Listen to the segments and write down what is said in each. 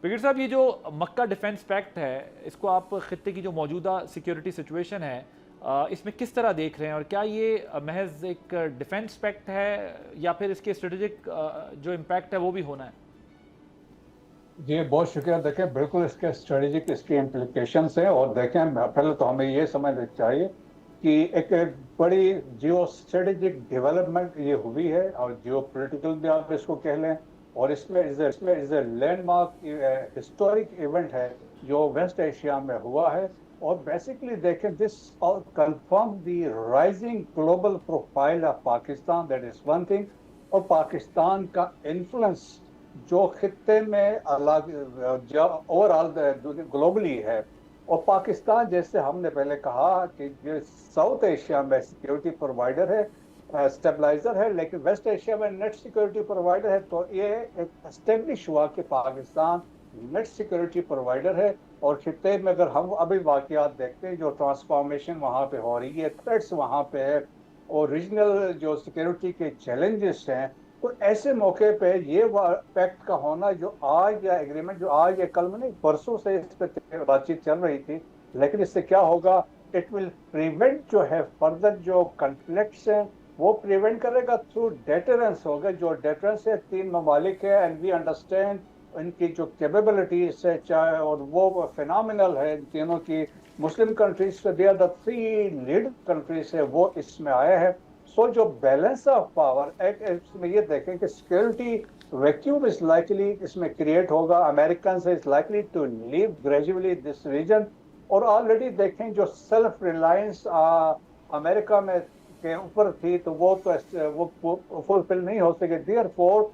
Brigade साहब, ये जो मक्का डिफेंस पैक्ट है, इसको आप खित्ते की जो मौजूदा सिक्योरिटी सिचुएशन है इसमें किस तरह देख रहे हैं, और क्या ये महज एक डिफेंस पैक्ट है या फिर इसके स्ट्रेटेजिक जो इम्पैक्ट है वो भी होना है? जी बहुत शुक्रिया। देखें, बिल्कुल इसके स्ट्रेटेजिक इसकी इम्प्लीकेशंस हैं। और देखें, पहले तो हमें ये समझना चाहिए कि एक बड़ी जियो स्ट्रेटेजिक डेवलपमेंट ये हुई है, और जियो पोलिटिकल भी आप इसको कह लें। और इसमें is a landmark historic event है जो वेस्ट एशिया में हुआ है। और बेसिकली देखें, this confirm the rising global profile of Pakistan, that is one thing. और पाकिस्तान का इन्फ्लुएंस जो खित्ते में अलग ओवरऑल ग्लोबली है। और पाकिस्तान, जैसे हमने पहले कहा कि जो साउथ एशिया में सिक्योरिटी प्रोवाइडर है, स्टेबलाइजर है, लेकिन वेस्ट एशिया में नेट सिक्योरिटी प्रोवाइडर है। तो ये एक एस्टेब्लिश हुआ कि पाकिस्तान नेट सिक्योरिटी प्रोवाइडर है। और खित्ते में अगर हम अभी वाकयात देखते हैं, जो ट्रांसफॉर्मेशन वहाँ पे हो रही है, थ्रेट्स वहाँ पे है, और रीजनल जो सिक्योरिटी के चैलेंजेस हैं, तो ऐसे मौके पे ये पैक्ट का होना, जो आज या एग्रीमेंट जो आज या कल में नहीं, परसों से इस पर बातचीत चल रही थी। लेकिन इससे क्या होगा, इट विल प्रिवेंट जो है फर्दर जो कन्फ्लिक्ट्स हैं वो प्रिवेंट करेगा थ्रू डेटरेंस होगा। जो डेटरेंस है, 3 ममालिक है एंड वी अंडरस्टैंड इनकी जो कैपेबिलिटीज है, चाहे और वो फिनोमिनल है इन तीनों की। Muslim countries they are the 3 lead countries है वो इसमें आया है। सो जो बैलेंस ऑफ पावर इसमें ये देखें कि सिक्योरिटी वैक्यूम इज लाइकली इसमें क्रिएट होगा। American is likely to leave gradually this region. और ऑलरेडी देखें, जो सेल्फ रिलायंस अमेरिका में के ऊपर थी, तो वो फुलफिल नहीं हो सके। देयरफॉर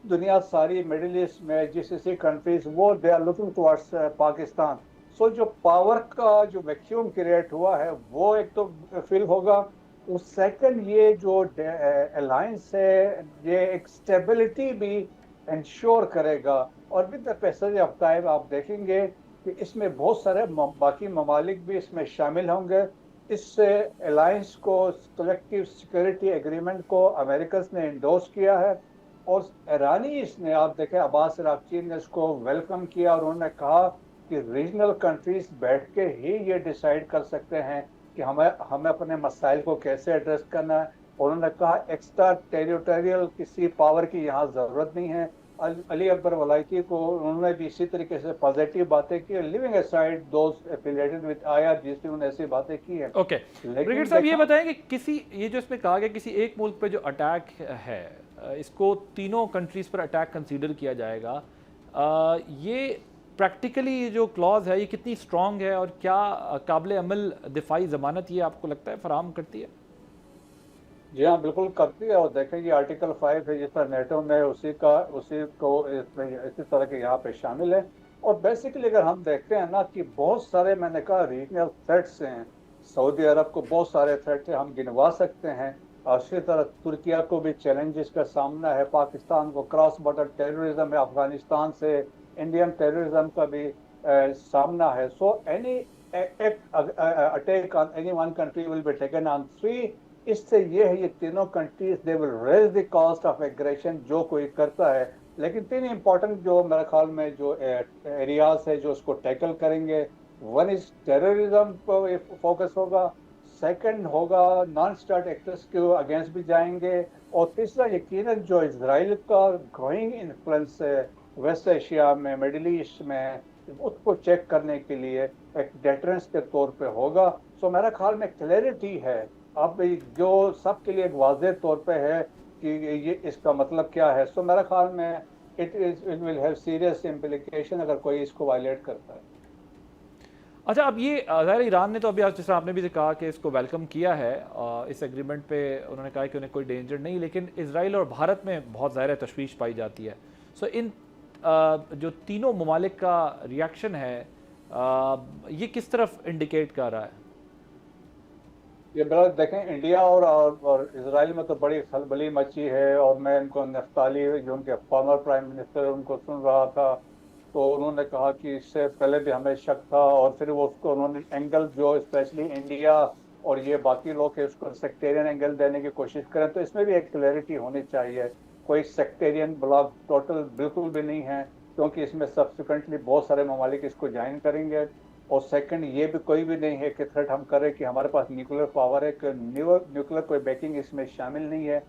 दुनिया सारी मिडिल ईस्ट में जीसीसी कंट्रीज वो they are looking towards Pakistan. So जो पावर का जो वैक्यूम क्रिएट हुआ है वो एक तो फिल होगा। सेकंड, ये जो अलायंस है ये एक स्टेबिलिटी भी इंश्योर करेगा। और with the passage of time आप देखेंगे कि इसमें बहुत सारे बाकी ममालिक भी इसमें शामिल होंगे। इससे अलायंस को, कलेक्टिव सिक्योरिटी एग्रीमेंट को अमेरिकन ने इंडोर्स किया है। और ईरानीज ने, आप देखें, अब्बास अरागची ने इसको वेलकम किया, और उन्होंने कहा कि रीजनल कंट्रीज बैठ के ही ये डिसाइड कर सकते हैं कि हमें अपने मसाइल को कैसे एड्रेस करना है। उन्होंने कहा एक्स्ट्रा टेरिटोरियल किसी पावर की यहाँ जरूरत नहीं है। अली अकबर वलायती को उन्होंने भी इसी तरीके से पॉजिटिव बातें की, लिविंग असाइड दोस्त एफिलिएटेड विद आईआरजीसी, उन्होंने ऐसी बातें की हैं। ओके, ब्रिगेड साहब ये बताएं कि ये जो इसमें कहा गया किसी एक मुल्क पे जो अटैक है, इसको तीनों कंट्रीज पर अटैक कंसीडर किया जाएगा, ये प्रैक्टिकली ये जो क्लॉज है ये कितनी स्ट्रॉन्ग है, और क्या काबिल अमल दिफाई ज़मानत ये आपको लगता है फराहम करती है? जी हाँ, बिल्कुल करती है। और देखें, ये आर्टिकल 5 है जिस तरह नेटो में उसी को इसमें इसी तरह के यहाँ पे शामिल है। और बेसिकली अगर हम देखते हैं ना कि बहुत सारे, मैंने कहा, रीजनल थ्रेट्स हैं। सऊदी अरब को बहुत सारे थ्रेट्स हैं, हम गिनवा सकते हैं। और इसी तरह तुर्किया को भी चैलेंजेस का सामना है, पाकिस्तान को क्रॉस बॉर्डर टेररिज्म है, अफगानिस्तान से इंडियन टेररिज्म का भी सामना है। So any attack on any one country will be taken on 3। इससे ये है, ये तीनों countries they will raise the cost of aggression जो कोई करता है। लेकिन 3 इंपॉर्टेंट जो मेरे ख्याल में जो एरियाज है जो उसको टैकल करेंगे, वन इज टेररिज्म पर फोकस होगा, सेकंड होगा नॉन स्टेट एक्टर्स के अगेंस्ट भी जाएंगे, और तीसरा यकीनन जो इजराइल का ग्रोइंग इन्फ्लुएंस है वेस्ट एशिया में, मिडिल ईस्ट में, उसको चेक करने के लिए एक डेटरेंस के तौर पे होगा। सो मेरा ख्याल में क्लैरिटी है अब जो सबके लिए एक वाज़ेह तौर पे है कि ये इसका मतलब क्या है। सो मेरा ख्याल में it will have serious implication अगर कोई इसको वायलेट करता है। अच्छा, अब ये ज़ाहिर ईरान ने तो अभी जैसे आपने भी कहा कि इसको वेलकम किया है, इस एग्रीमेंट पे उन्होंने कहा कि उन्हें कोई डेंजर नहीं, लेकिन इजराइल और भारत में बहुत ज़ाहिर तशवीश पाई जाती है। सो इन जो तीनों ममालिक का रिएक्शन है ये किस तरफ इंडिकेट कर रहा है? ये बड़ा देखें, इंडिया और इजराइल में तो बड़ी खलबली मची है। और मैं इनको नफ्ताली, जो उनके फॉर्मर प्राइम मिनिस्टर, उनको सुन रहा था, तो उन्होंने कहा कि इससे पहले भी हमें शक था। और फिर वो उसको उन्होंने एंगल जो स्पेशली इंडिया और ये बाकी लोग है उसको सेक्टेरियन एंगल देने की कोशिश करें। तो इसमें भी एक क्लैरिटी होनी चाहिए, कोई सेक्टेरियन ब्लॉक टोटल बिल्कुल भी नहीं है। क्योंकि इसमें सब्सिक्वेंटली बहुत सारे ममालिक इसको ज्वाइन करेंगे। और सेकंड, ये भी कोई भी नहीं है कि थ्रेट हम करें कि हमारे पास न्यूक्लियर पावर है, कि न्यूक्लियर कोई बैकिंग इसमें शामिल नहीं है।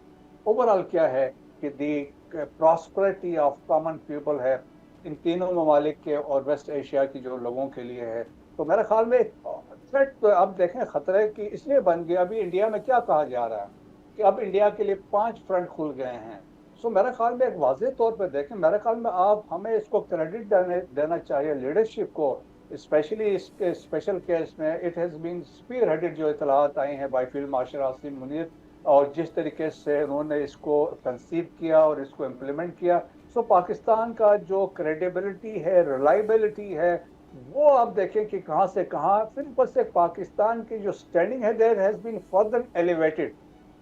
ओवरऑल क्या है कि दी प्रॉस्पेरिटी ऑफ कॉमन पीपल है इन तीनों ममालिक के और वेस्ट एशिया की जो लोगों के लिए है। तो मेरे ख्याल में थ्रेट तो अब देखें खतरे की इसलिए बन गया। अभी इंडिया में क्या कहा जा रहा है कि अब इंडिया के लिए 5 फ्रंट खुल गए हैं। सो मेरे ख्याल में एक वाज़ेह तौर पर देखें, मेरे ख्याल में आप हमें इसको क्रेडिट देना चाहिए लीडरशिप को, स्पेशली इसके स्पेशल केस में it has been spearheaded जो इतलात आई हैं by field marshal Asim Munir, और जिस तरीके से उन्होंने इसको कंसीव किया और इसको इम्प्लीमेंट किया। सो पाकिस्तान का जो क्रेडिबिलिटी है, रिलायबिलिटी है, वो आप देखें कि कहाँ से कहाँ। फिर ऊपर से पाकिस्तान की जो स्टैंडिंग है there has been further elevated.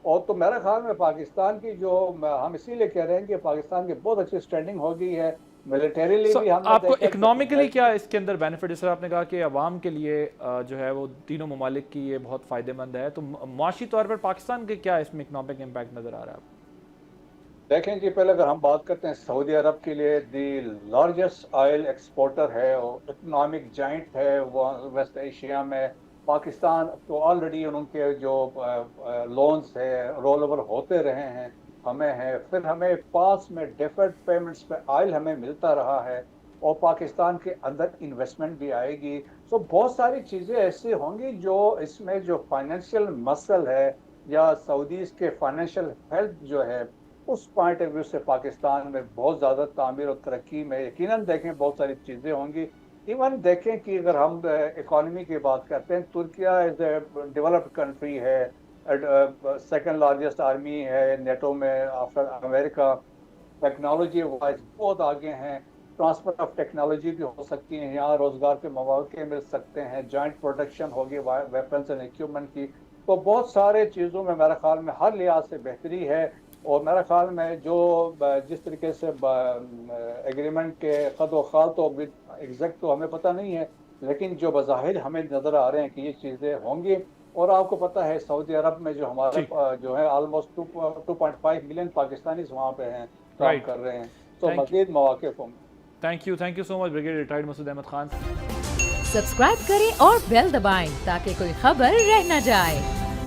और तो मेरे ख्याल में पाकिस्तान की जो हम इसीलिए कह रहे हैं कि पाकिस्तान की बहुत अच्छी स्टैंडिंग हो गई है मिलिटरीली भी। हम आपको इकोनॉमिकली क्या इसके अंदर बेनिफिट, जैसे आपने कहा कि अवाम के लिए जो है वो तीनों ममालिक की ये बहुत फ़ायदेमंद है, तो मुआशी तौर पर पाकिस्तान के क्या इसमें इकोनॉमिक इम्पैक्ट नज़र आ रहा है? देखें जी, पहले अगर हम बात करते हैं सऊदी अरब के लिए दी लार्जेस्ट ऑयल एक्सपोर्टर है और इकोनॉमिक जाइंट है वो वेस्ट एशिया में। पाकिस्तान तो ऑलरेडी उनके जो लोन्स है रोल ओवर होते रहे हैं, हमें है। फिर हमें पास में डिफर्ड पेमेंट्स पे ऑयल हमें मिलता रहा है और पाकिस्तान के अंदर इन्वेस्टमेंट भी आएगी। सो बहुत सारी चीज़ें ऐसी होंगी जो इसमें जो फाइनेंशियल मसल है या सऊदीज़ के फाइनेंशियल हेल्थ जो है उस पॉइंट ऑफ व्यू से पाकिस्तान में बहुत ज़्यादा तामीर और तरक्की में यकीनन देखें बहुत सारी चीज़ें होंगी। इवन देखें कि अगर हम इकॉनमी की बात करते हैं, Türkiye is a developed country है, सेकंड लार्जेस्ट आर्मी है नेटो में आफ्टर अमेरिका। टेक्नोलॉजी वाइज बहुत आगे हैं, ट्रांसफर ऑफ टेक्नोलॉजी भी हो सकती है, यहाँ रोज़गार के मौके मिल सकते हैं, जॉइंट प्रोडक्शन होगी वेपन्स एंड इक्विपमेंट की। तो बहुत सारे चीज़ों में मेरे ख्याल में हर लिहाज से बेहतरी है। और मेरे ख्याल में जो जिस तरीके से एग्रीमेंट के खत व खाल तो एग्जैक्ट तो हमें पता नहीं है, लेकिन जो बज़ाहिर हमें नज़र आ रहे हैं कि ये चीज़ें होंगी। और आपको पता है सऊदी अरब में जो हमारे जो है ऑलमोस्ट 2.5 मिलियन पाकिस्तानी वहाँ पे हैं, काम कर रहे हैं। तो मज़ीद मौके होंगे। Thank you so much brigadier retired Masood Ahmed Khan. Subscribe करें और बेल दबाएं ताकि कोई खबर रह न जाए।